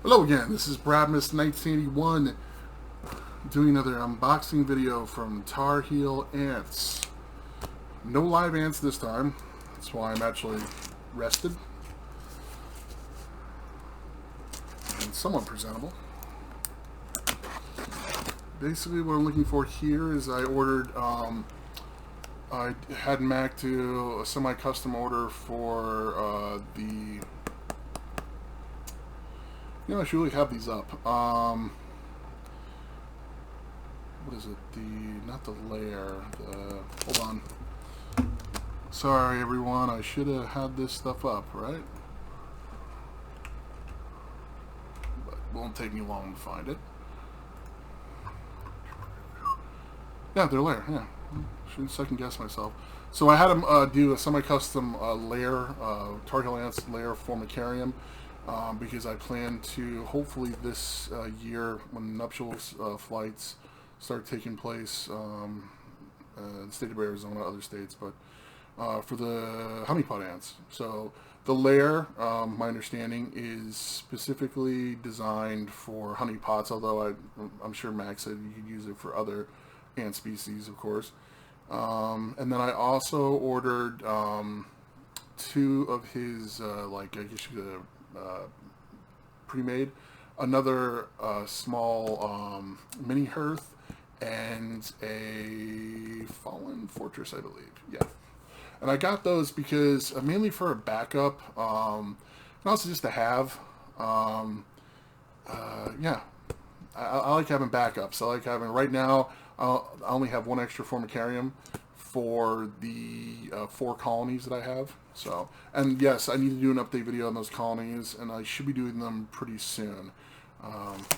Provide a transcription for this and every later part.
Hello again, this is Bradmus1981 doing another unboxing video from Tar Heel Ants. No live ants this time, that's why I'm actually rested and somewhat presentable. Basically what I'm looking for here is I ordered, I had Mack do a semi-custom order for I should really have these up. What is it? Not the Lair. Hold on. Sorry, everyone. I should have had this stuff up, right? But it won't take me long to find it. Yeah, they're Lair. Yeah, shouldn't second guess myself. So I had them do a semi-custom Lair, Tar Heel Ants Lair Formicarium. Because I plan to, hopefully this year, when nuptials flights start taking place in the state of Arizona, other states, but for the honeypot ants. So the Lair, my understanding, is specifically designed for honeypots, although I'm sure Mack said you could use it for other ant species, of course. And then I also ordered two of his, I guess you could pre-made, another small mini Hearth, and a Fallen Fortress, I believe. Yeah, and I got those because mainly for a backup, and also just to have. Yeah, I like having backups. I like having, right now I only have one extra Formicarium for the 4 colonies that I have. So, and yes, I need to do an update video on those colonies, and I should be doing them pretty soon.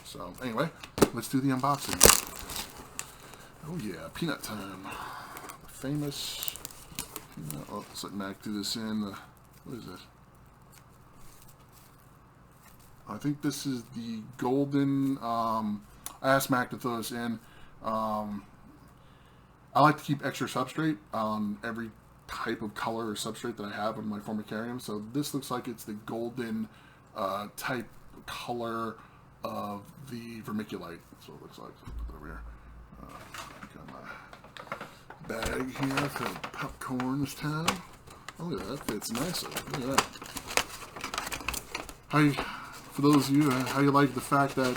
So anyway, let's do the unboxing. Oh yeah, peanut time. The famous peanut. Oh, let's let Mack do this in. What is this? I think this is the golden. I asked Mack to throw this in. I like to keep extra substrate on every type of color or substrate that I have on my Formicarium. So this looks like it's the golden type color of the vermiculite. That's what it looks like. So put that over here. Got my bag here for popcorn this time. Oh, look at that. Fits nicely. Look at that. For those of you, how you like the fact that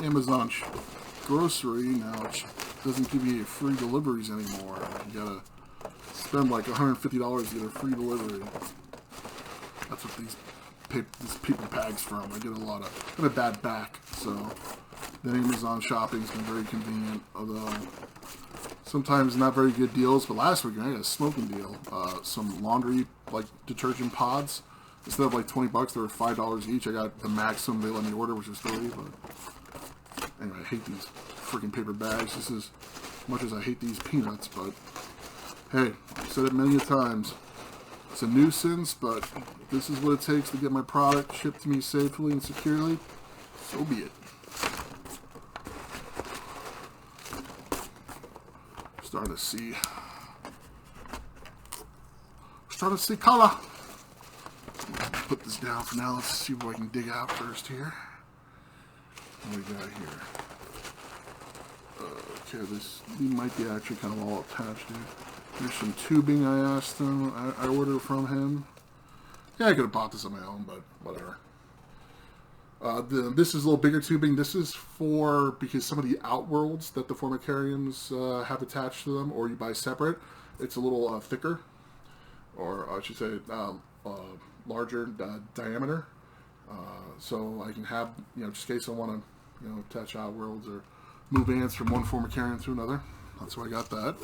Amazon grocery now doesn't give you free deliveries anymore. You gotta spend like $150 to get a free delivery. That's what these paper bags from. I get a bad back, so the Amazon shopping's been very convenient. Although sometimes not very good deals. But last week I got a smoking deal. Some laundry detergent pods. Instead of like $20, they were $5 each. I got the maximum they let me order, which is 30. But anyway, I hate these freaking paper bags. This is as much as I hate these peanuts, but hey, I've said it many a times. It's a nuisance, but this is what it takes to get my product shipped to me safely and securely. So be it. Starting to see color. Put this down for now. Let's see what I can dig out first here. What do we got here? Okay, these might be actually kind of all attached here. Here's some tubing I asked him. I ordered from him. Yeah, I could have bought this on my own, but whatever. This is a little bigger tubing. This is because some of the outworlds that the Formicariums have attached to them, or you buy separate, it's a little thicker, or I should say larger diameter. So I can have, just in case I want to, attach outworlds or move ants from one Formicarium to another. That's why I got that.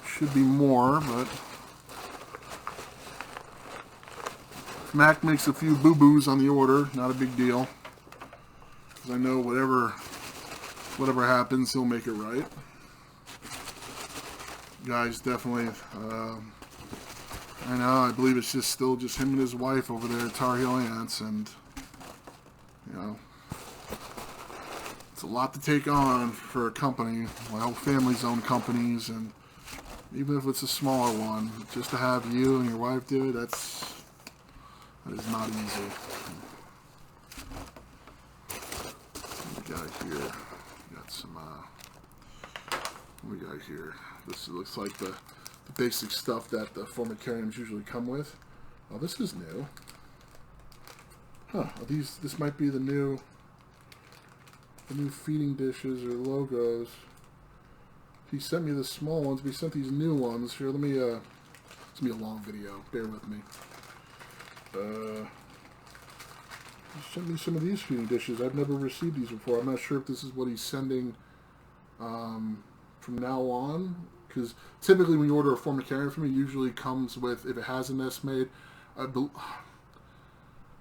Should be more, but Mack makes a few boo-boos on the order. Not a big deal, because I know whatever happens, he'll make it right. Guys, definitely. I know. I believe it's still just him and his wife over there at Tar Heel Ants, and it's a lot to take on for a company. My whole family's own companies, and Even if it's a smaller one, just to have you and your wife do it, that is not easy. What we got here? We got some, what we got here? This looks like the basic stuff that the Formicariums usually come with. Oh, this is new. Huh, this might be the new feeding dishes or logos. He sent me the small ones, but he sent these new ones. Here, let me, it's going to be a long video. Bear with me. He sent me some of these feeding dishes. I've never received these before. I'm not sure if this is what he's sending from now on. Because typically when you order a Formicarium from me, it usually comes with, if it has a nest made,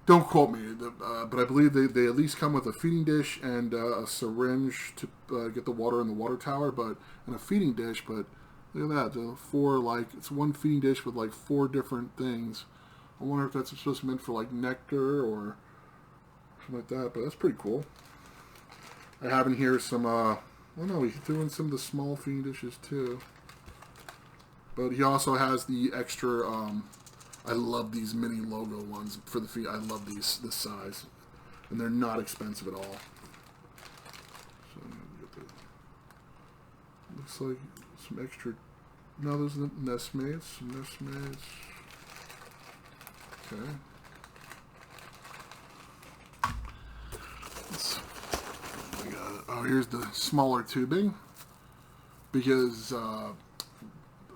don't quote me, but I believe they at least come with a feeding dish and a syringe to get the water in the water tower, and a feeding dish. But look at that, it's one feeding dish with like 4 different things. I wonder if that's supposed to be meant for like nectar or something like that. But that's pretty cool. I have in here some. Oh no, he threw in some of the small feeding dishes too. But he also has the extra. I love these mini logo ones for the feet. I love this size, and they're not expensive at all. So looks like some extra. No, there's the nestmates. Some nestmates. Okay. Here's the smaller tubing, because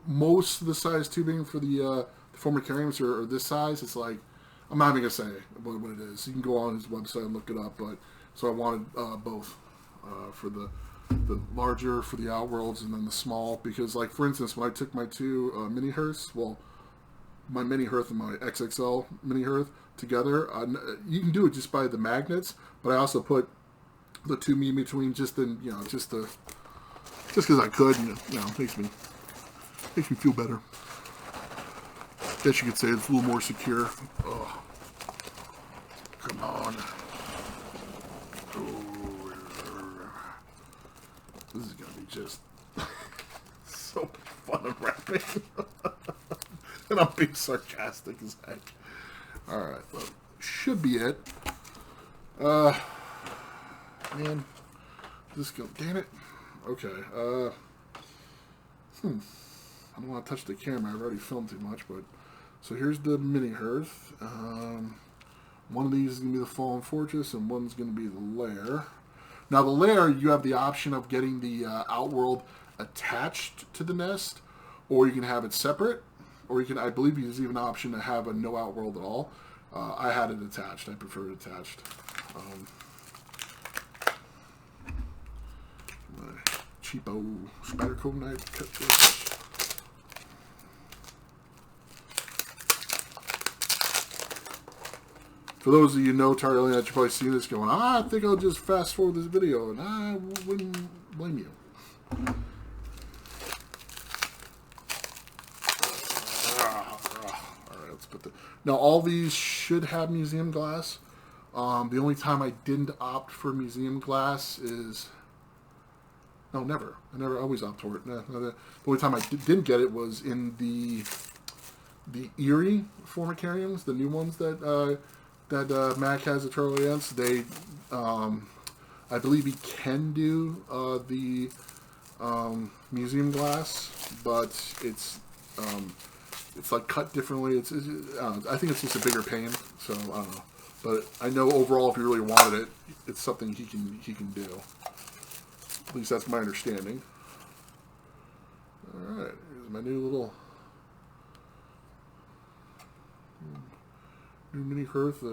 most of the size tubing for the Formicariums are this size. It's like, I'm not even gonna say what it is. You can go on his website and look it up. But so I wanted both for the larger for the Outworlds and then the small, because like for instance, when I took my 2 mini Hearths, well, my mini Hearth and my XXL mini Hearth together, you can do it just by the magnets. But I also put the 2 in between, just because I could, and makes me feel better. Guess you could say it's a little more secure. Oh, come on. Oh, this is gonna be just so much fun unwrapping. And I'm being sarcastic as heck. Alright, well, should be it. Man, just go, damn it. Okay, I don't want to touch the camera. I've already filmed too much, but so here's the mini Hearth. One of these is going to be the Fallen Fortress, and one's going to be the Lair. Now, the Lair, you have the option of getting the Outworld attached to the nest, or you can have it separate, or you can, I believe there's even an option to have a no Outworld at all. I had it attached. I prefer it attached. My cheapo Spyderco knife cut this. For those of you who know Targaryen, you've probably seen this going, I think I'll just fast forward this video, and I wouldn't blame you. Alright, let's put the... Now, all these should have museum glass. The only time I didn't opt for museum glass is... No, never. I always opt for it. No, the only time I didn't get it was in the Eerie Formicariums, the new ones that Mack has at Targaryen. They, I believe he can do the museum glass, but it's like cut differently. I think it's just a bigger pain. So I don't know. But I know overall, if he really wanted it, it's something he can do. At least that's my understanding. All right, here's my new little new mini Hearth.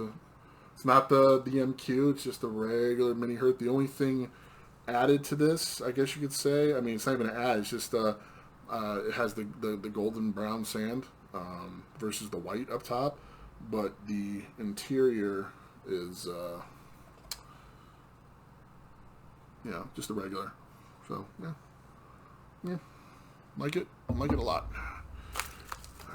It's not the MQ, it's just a regular mini Hearth. The only thing added to this, I guess you could say, I mean, it's not even an add, it's just it has the golden brown sand versus the white up top, but the interior is just a regular. So yeah, like it a lot.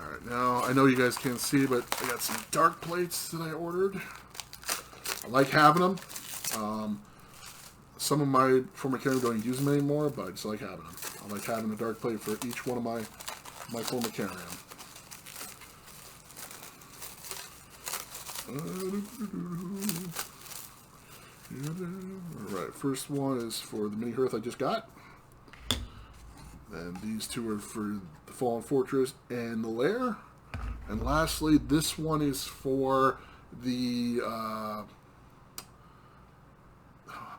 Alright, now I know you guys can't see, but I got some dark plates that I ordered. I like having them. Some of my Formicarium don't use them anymore, but I just like having them. I like having a dark plate for each one of my my Formicarium. Alright, first one is for the mini Hearth I just got. And these two are for the Fallen Fortress and the Lair. And lastly, this one is for the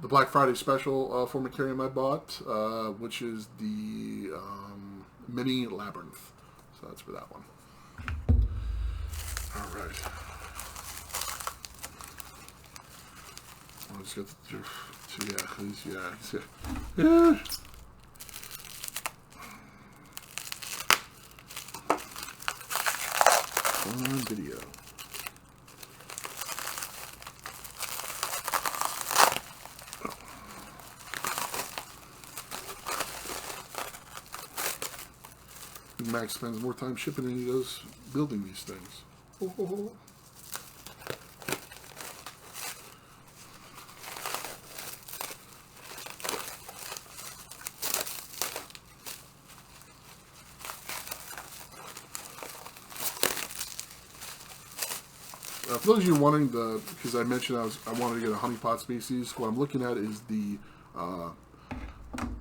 Black Friday special Formicarium I bought, which is the mini Labyrinth. So that's for that one. Alright. I'll just get the yeah. On video. Mack spends more time shipping than he does building these things. Oh. For those of you wondering, because I mentioned I wanted to get a honeypot species, what I'm looking at is the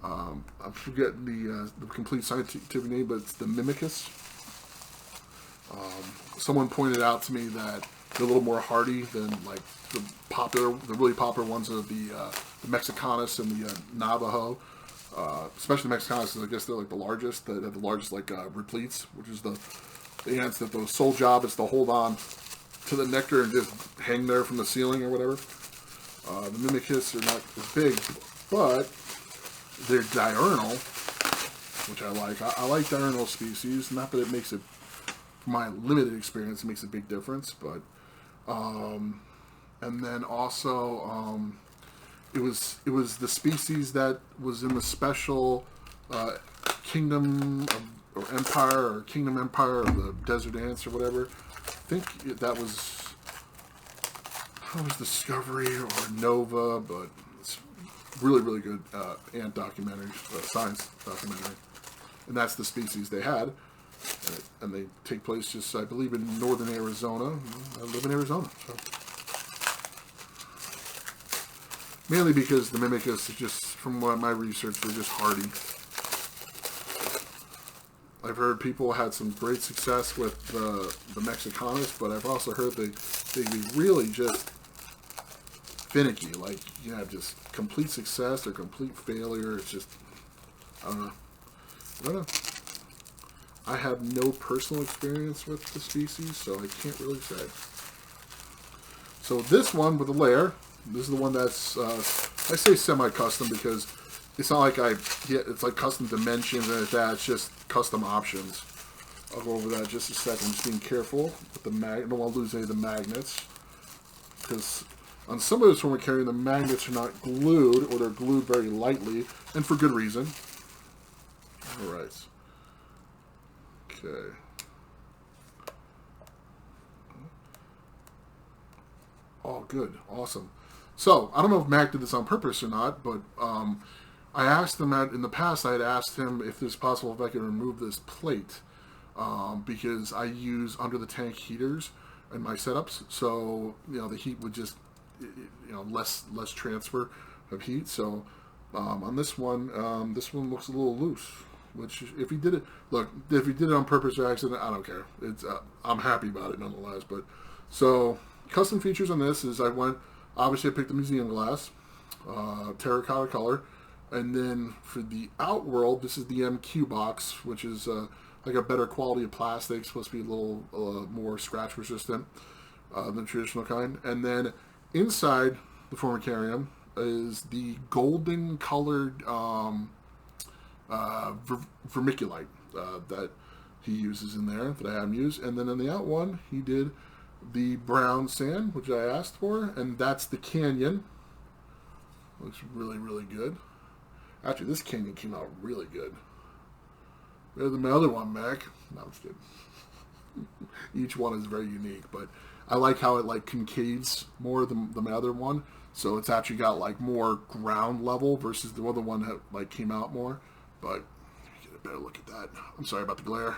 I'm forgetting the complete scientific name, but it's the Mimicus. Someone pointed out to me that they're a little more hardy than like the really popular ones of the Mexicanus and the Navajo. Especially the Mexicanus, I guess they're like the largest. That have the largest like repletes, which is the ants that the sole job is to hold on to the nectar and just hang there from the ceiling or whatever. The Mimicus are not as big, but they're diurnal, which I like. I like diurnal species. Not that it makes it, from my limited experience, it makes a big difference, but and then also it was the species that was in the special Kingdom or Empire or Kingdom Empire of the Desert Ants or whatever. I think that was Discovery or Nova, but it's really, really good ant documentary, science documentary. And that's the species they had. And they take place just, I believe, in northern Arizona. I live in Arizona. So. Mainly because the Mimicus is just, from what my research, they're just hardy. I've heard people had some great success with the Mexicanus, but I've also heard they be really just finicky. Like, you have just complete success or complete failure. It's just, I don't know. I have no personal experience with the species, so I can't really say. So this one with the Lair, this is the one that's, I say semi-custom because it's not like it's like custom dimensions and that. It's just custom options. I'll go over that in just a second. I'm just being careful with the I don't want to lose any of the magnets, because on some of this when we're carrying, the magnets are not glued, or they're glued very lightly, and for good reason. All right. Okay. Oh, good. Awesome. So, I don't know if Mack did this on purpose or not, but I asked him in the past, I had asked him if it's possible if I could remove this plate, because I use under the tank heaters in my setups, so the heat would just less transfer of heat. So on this one looks a little loose. Which if he did it on purpose or accident, I don't care. It's I'm happy about it nonetheless. But so custom features on this is I picked the museum glass, terracotta color. And then for the Outworld, this is the MQ box, which is like a better quality of plastic. It's supposed to be a little more scratch resistant than traditional kind. And then inside the Formicarium is the golden colored vermiculite that he uses in there, that I have him use. And then in the out one, he did the brown sand, which I asked for, and that's the Canyon. Looks really, really good. Actually, this Canyon came out really good. Better than my other one, Mack. No, I'm just kidding. Each one is very unique, but I like how it like concaves more than my other one. So it's actually got like more ground level versus the other one that like came out more. But get a better look at that. I'm sorry about the glare.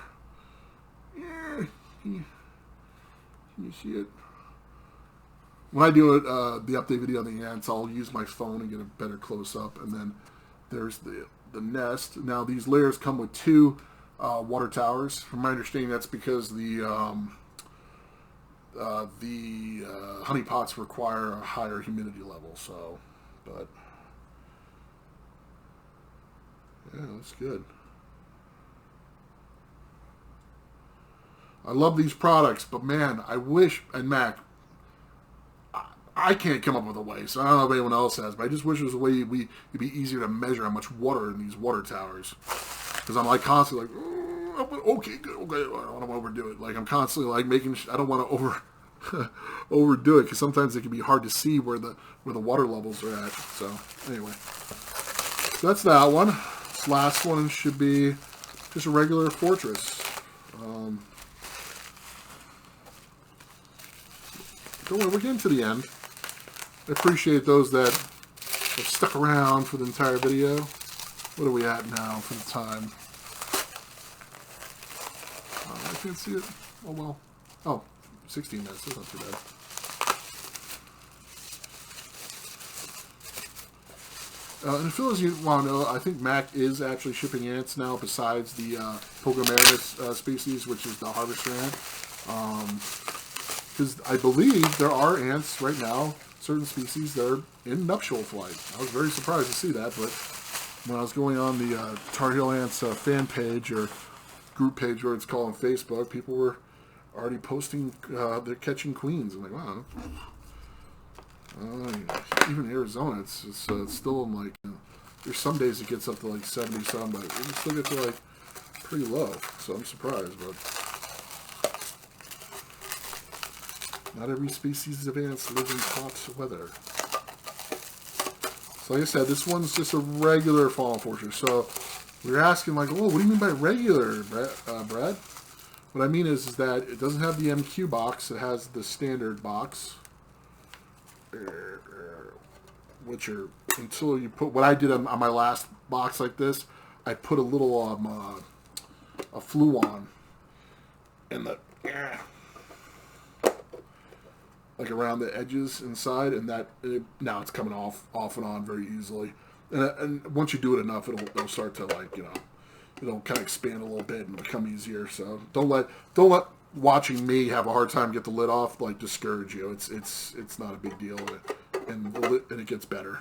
Yeah, can you see it? When I do it, the update video on the ants, I'll use my phone and get a better close up. And then there's the nest. Now these layers come with 2 water towers. From my understanding, that's because the honey pots require a higher humidity level. So, but yeah, that's good. I love these products, but man, I wish, and Mac, I can't come up with a way, so I don't know if anyone else has, but I just wish there was a way it'd be easier to measure how much water in these water towers. Because I'm like constantly like, okay, good, okay, I don't want to overdo it. Like I'm constantly like making, I don't want to overdo it because sometimes it can be hard to see where the water levels are at. So anyway, so that's that one. This last one should be just a regular fortress. Don't worry, we're getting to the end. I appreciate those that have stuck around for the entire video. What are we at now for the time? I can't see it. Oh well. Oh, 16 minutes. That's not too bad. And for those of you who want to know, I think Mack is actually shipping ants now besides the Pogomerius species, which is the harvester ant. Because I believe there are ants right now, certain species that are in nuptial flight. I was very surprised to see that, but when I was going on the Tar Heel Ants fan page or group page, where it's called on Facebook, people were already posting they're catching queens. I'm like, wow. Even Arizona, it's still in like, there's some days it gets up to like 70 some, but it still gets to like pretty low. So I'm surprised, but not every species of ants live in hot weather. So like I said, this one's just a regular fallen fortress. So we are asking like, oh, what do you mean by regular, Brad? What I mean is that it doesn't have the MQ box. It has the standard box. Which are, until you put, what I did on my last box like this, I put a little a fluon in the, like around the edges inside, and now it's coming off and on very easily. And once you do it enough, it'll start to, like, it'll kind of expand a little bit and become easier. So don't let watching me have a hard time get the lid off like discourage you. It's not a big deal, and it gets better.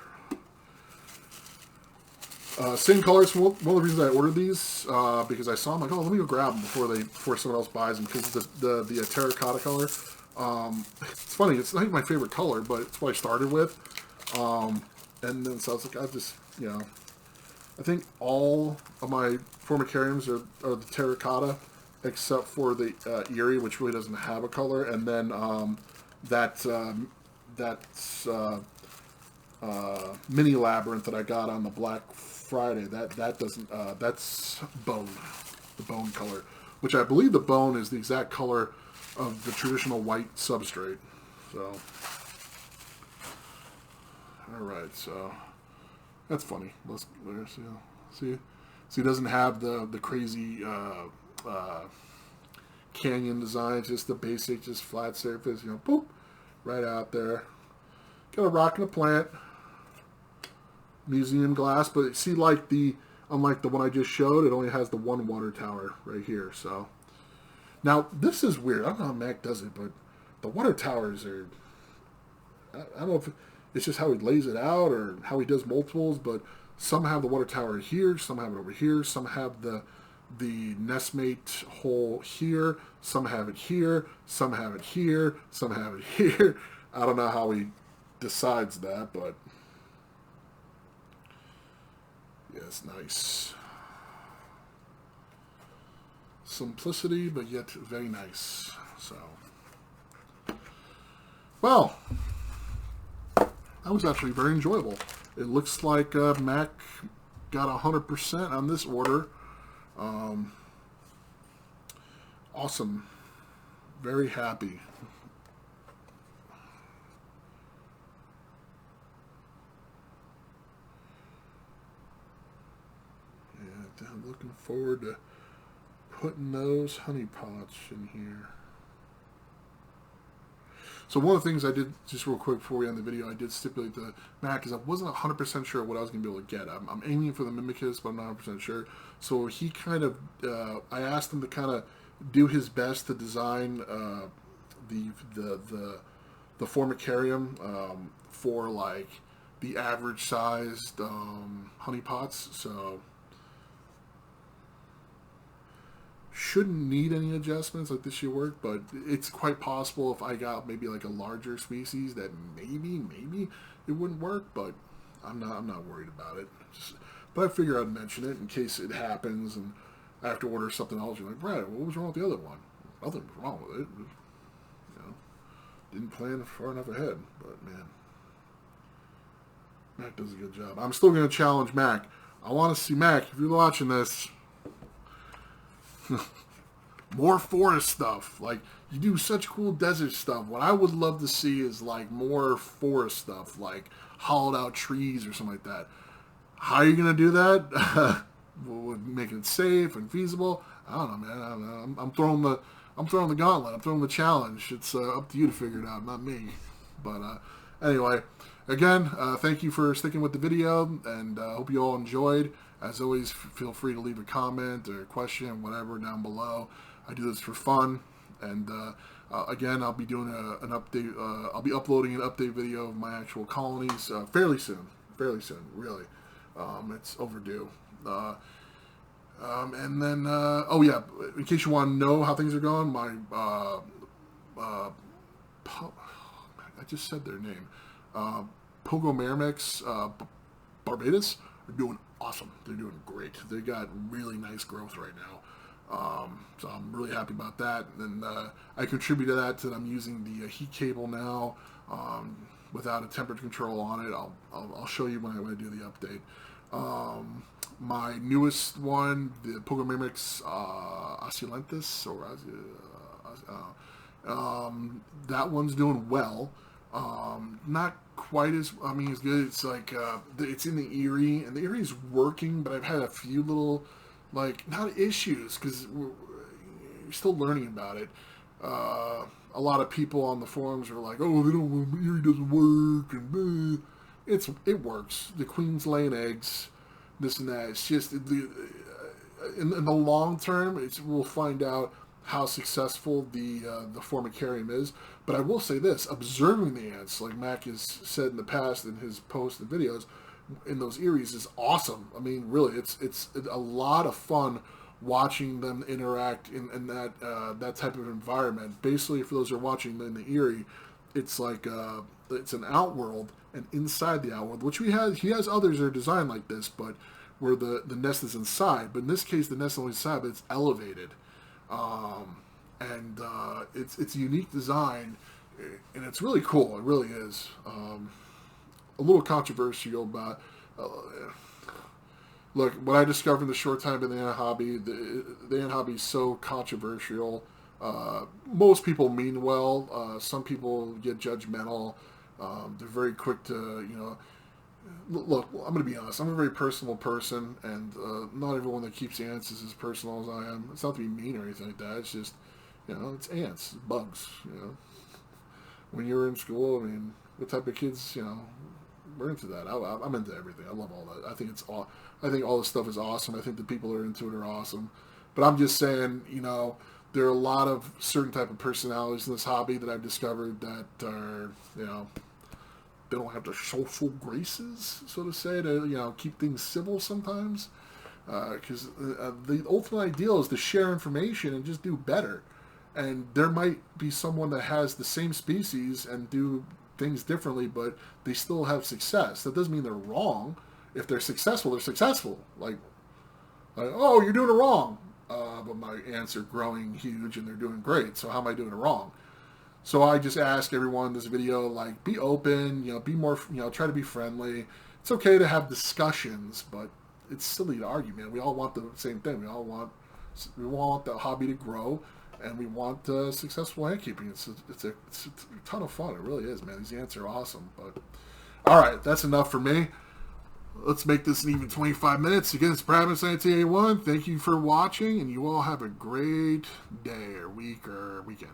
Same colors. One of the reasons I ordered these because I saw them, like, oh, let me go grab them before someone else buys them, because the terracotta color. It's funny. It's not my favorite color, but it's what I started with. And then so I was like, I think all of my Formicariums are the terracotta, except for the Erie, which really doesn't have a color, and then that's mini labyrinth that I got on the Black Friday. That doesn't that's bone, the bone color, which I believe the bone is the exact color of the traditional white substrate. So, all right, so that's funny. Let's see. So it doesn't have the crazy canyon design, just the basic, just flat surface, boop, right out there. Got a rock and a plant, museum glass, but see, unlike the one I just showed, it only has the one water tower right here. So now this is weird. I don't know how Mack does it, but the water towers are, I don't know if it's just how he lays it out or how he does multiples, but some have the water tower here, some have it over here, some have the nestmate hole here, some have it here, some have it here, some have it here. I don't know how he decides that, but yeah, it's nice. Simplicity, but yet very nice. So, well, that was actually very enjoyable. It looks like Mack got 100% on this order. Awesome. Very happy. Yeah, I'm looking forward to putting those honey pots in here. So one of the things I did, just real quick before we end the video, I did stipulate the Mack because I wasn't 100% sure what I was going to be able to get. I'm aiming for the Mimicus, but I'm not 100% sure. So he kind of, I asked him to kind of do his best to design the Formicarium for like the average sized honey pots. So shouldn't need any adjustments, like this should work, but it's quite possible if I got maybe like a larger species that maybe it wouldn't work, but I'm not worried about it. But I figure I'd mention it in case it happens and I have to order something else. You're like, Brad, what was wrong with the other one? Nothing was wrong with it. Didn't plan far enough ahead, but man, Mack does a good job. I'm still going to challenge Mack. I want to see Mack, if you're watching this, more forest stuff. Like, you do such cool desert stuff. What I would love to see is like more forest stuff, like hollowed out trees or something like that. How are you going to do that? Making it safe and feasible? I don't know, man. I'm throwing the gauntlet. I'm throwing the challenge. It's up to you to figure it out, not me. But anyway, again, thank you for sticking with the video, and hope you all enjoyed. As always, feel free to leave a comment or a question, whatever, down below. I do this for fun, and again, I'll be doing an update. I'll be uploading an update video of my actual colonies fairly soon, really. It's overdue. And then, oh yeah, in case you want to know how things are going, my, I just said their name, Pogomermix, Barbados, are doing awesome. They're doing great. They got really nice growth right now. So I'm really happy about that. And I contribute to that, I'm using the heat cable now, without a temperature control on it. I'll show you when I do the update. My newest one, the Pogomermix Osculentus, or that one's doing well. Not quite as good. It's like it's in the Erie, and the Erie's working, but I've had a few little, like, not issues, because you're still learning about it. A lot of people on the forums are like, "Oh, Erie doesn't work," and it works. The queen's laying eggs, this and that. It's just in the long term, we'll find out how successful the Formicarium is. But I will say this: observing the ants, like Mack has said in the past in his posts and videos, in those Eries is awesome. I mean, really, it's a lot of fun watching them interact in that type of environment. Basically, for those who are watching in the Erie, it's like it's an outworld, and inside the outworld, which he has others that are designed like this, but where the nest is inside. But in this case, the nest is only inside, but it's elevated, and it's a unique design, and it's really cool. It really is. A little controversial, but look, what I discovered in the short time in the ant hobby, the ant hobby is so controversial. Most people mean well. Some people get judgmental. They're very quick to, look, I'm going to be honest. I'm a very personal person, and not everyone that keeps ants is as personal as I am. It's not to be mean or anything like that. It's just, it's ants, bugs. When you're in school, I mean, what type of kids, we're into that. I'm into everything. I love all that. I think all this stuff is awesome. I think the people that are into it are awesome. But I'm just saying, there are a lot of certain type of personalities in this hobby that I've discovered that are, they don't have the social graces, so to say, to, keep things civil sometimes. Because the ultimate ideal is to share information and just do better. And there might be someone that has the same species and do things differently, but they still have success. That doesn't mean they're wrong. If they're successful, they're successful. Like, oh, you're doing it wrong. But my ants are growing huge and they're doing great. So how am I doing it wrong? So I just ask everyone in this video, like, be open, be more, try to be friendly. It's okay to have discussions, but it's silly to argue, man. We all want the same thing. We want the hobby to grow, and we want successful ant keeping. It's a ton of fun. It really is, man. These ants are awesome. But all right, that's enough for me. let's make this an even 25 minutes. Again, it's Brad 1981. Thank you for watching, and you all have a great day or week or weekend.